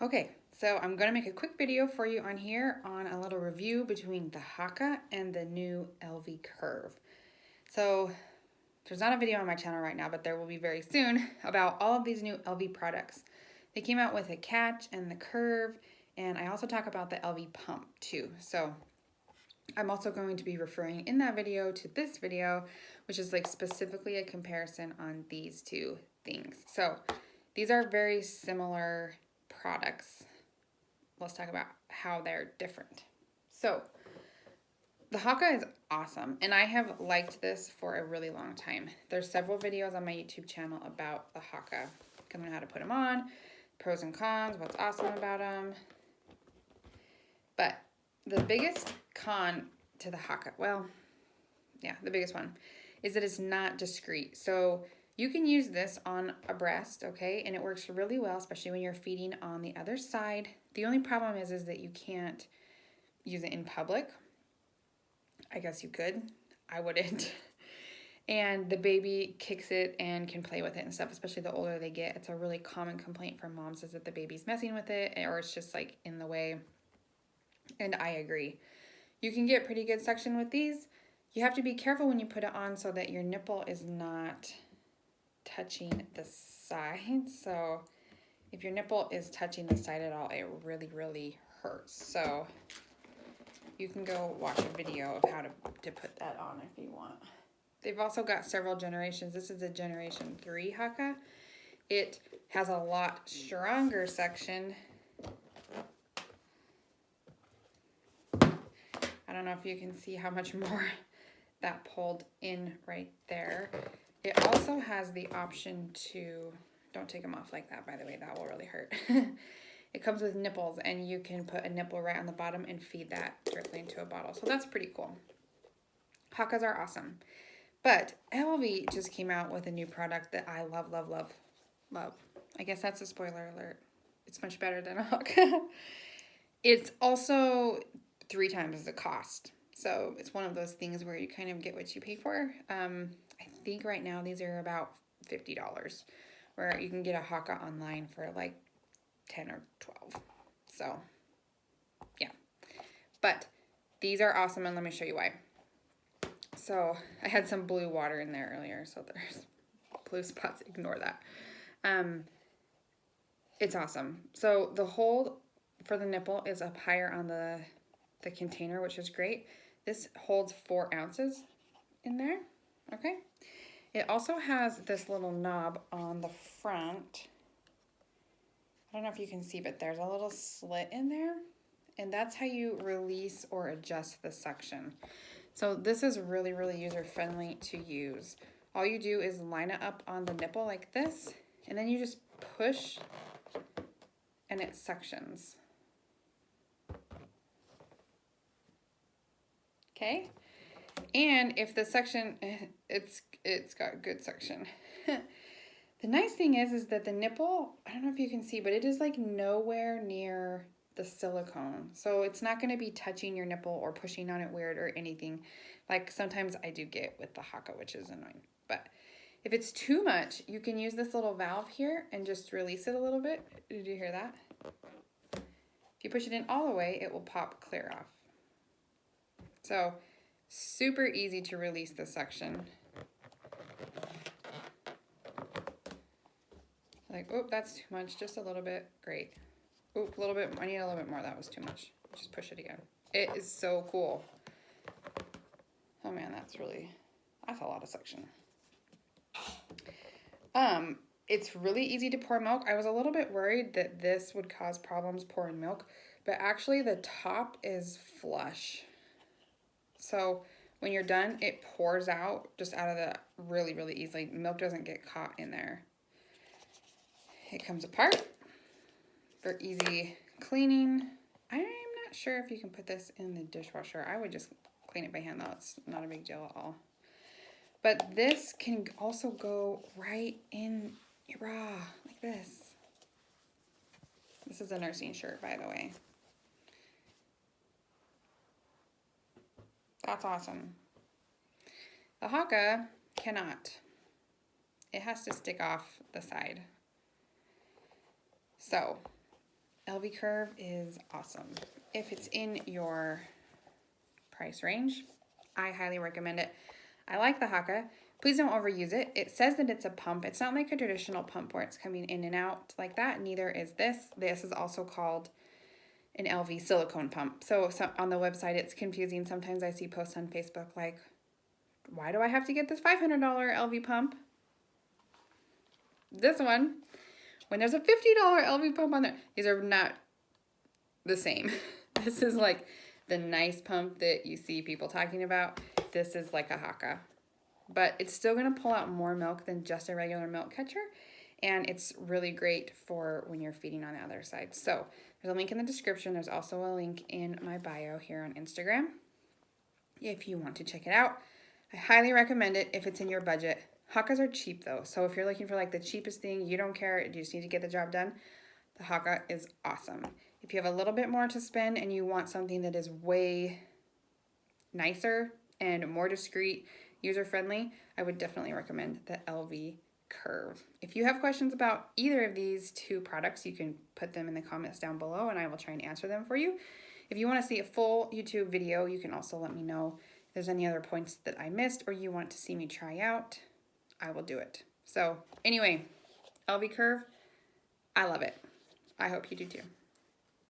Okay, so I'm going to make a quick video for you on here on a little review between the Haakaa and the new Elvie Curve. So there's not a video on my channel right now, but there will be very soon about all of these new Elvie products. They came out with a catch and the curve, and I also talk about the Elvie pump too. So I'm also going to be referring in that video to this video, which is like specifically a comparison on these two things. So these are very similar products. Let's talk about how they're different. So the Haakaa is awesome, and I have liked this for a really long time. There's several videos on my YouTube channel about the Haakaa. Kind of how to put them on, pros and cons, what's awesome about them. But the biggest con to the Haakaa, well, yeah, the biggest one, is that it's not discreet. So you can use this on a breast, okay, and it works really well, especially when you're feeding on the other side. The only problem is that you can't use it in public. I guess you could. I wouldn't. And the baby kicks it and can play with it and stuff, especially the older they get. It's a really common complaint from moms is that the baby's messing with it or it's just like in the way. And I agree. You can get pretty good suction with these. You have to be careful when you put it on so that your nipple is not touching the side. So if your nipple is touching the side at all, it really, really hurts. So you can go watch a video of how to put that on if you want. They've also got several generations. This is a generation 3 Haakaa. It has a lot stronger suction. I don't know if you can see how much more that pulled in right there. It also has the option to, don't take them off like that, by the way, that will really hurt. It comes with nipples, and you can put a nipple right on the bottom and feed that directly into a bottle. So that's pretty cool. Haakaas are awesome. But Elvie just came out with a new product that I love, love, love, love. I guess that's a spoiler alert. It's much better than a Haakaa. It's also 3 times the cost. So it's one of those things where you kind of get what you pay for. I think right now these are about $50, where you can get a Haakaa online for like 10 or 12. So yeah, but these are awesome, and let me show you why. So I had some blue water in there earlier, so there's blue spots, ignore that. It's awesome. So the hole for the nipple is up higher on the container, which is great. This holds 4 ounces in there, okay? It also has this little knob on the front. I don't know if you can see, but there's a little slit in there, and that's how you release or adjust the suction. So this is really, really user-friendly to use. All you do is line it up on the nipple like this, and then you just push, and it suctions. Okay? And if the suction, it's got good suction. The nice thing is that the nipple, I don't know if you can see, but it is like nowhere near the silicone. So it's not going to be touching your nipple or pushing on it weird or anything. Like sometimes I do get with the Haakaa, which is annoying. But if it's too much, you can use this little valve here and just release it a little bit. Did you hear that? If you push it in all the way, it will pop clear off. So super easy to release the suction. Like, oh, that's too much, just a little bit, great. Oh, a little bit, I need a little bit more, that was too much. Just push it again. It is so cool. Oh man, that's a lot of suction. It's really easy to pour milk. I was a little bit worried that this would cause problems pouring milk, but actually the top is flush. So when you're done, it pours out just out of the really, really easily. Milk doesn't get caught in there. It comes apart for easy cleaning. I'm not sure if you can put this in the dishwasher. I would just clean it by hand though. It's not a big deal at all. But this can also go right in your bra like this. This is a nursing shirt, by the way. That's awesome. The Haakaa cannot. It has to stick off the side. So, Elvie Curve is awesome. If it's in your price range, I highly recommend it. I like the Haakaa. Please don't overuse it. It says that it's a pump. It's not like a traditional pump where it's coming in and out like that. Neither is this. This is also called an Elvie silicone pump. So on the website, it's confusing. Sometimes I see posts on Facebook like, why do I have to get this $500 Elvie pump? This one, when there's a $50 Elvie pump on there, these are not the same. This is like the nice pump that you see people talking about. This is like a Haakaa. But it's still going to pull out more milk than just a regular milk catcher. And it's really great for when you're feeding on the other side. So there's a link in the description. There's also a link in my bio here on Instagram if you want to check it out. I highly recommend it if it's in your budget. Haakaas are cheap though. So if you're looking for like the cheapest thing, you don't care, you just need to get the job done, the Haakaa is awesome. If you have a little bit more to spend and you want something that is way nicer and more discreet, user-friendly, I would definitely recommend the Elvie Curve. If you have questions about either of these two products, you can put them in the comments down below and I will try and answer them for you. If you want to see a full YouTube video, you can also let me know if there's any other points that I missed or you want to see me try out. I will do it. So anyway, Elvie Curve, I love it. I hope you do too.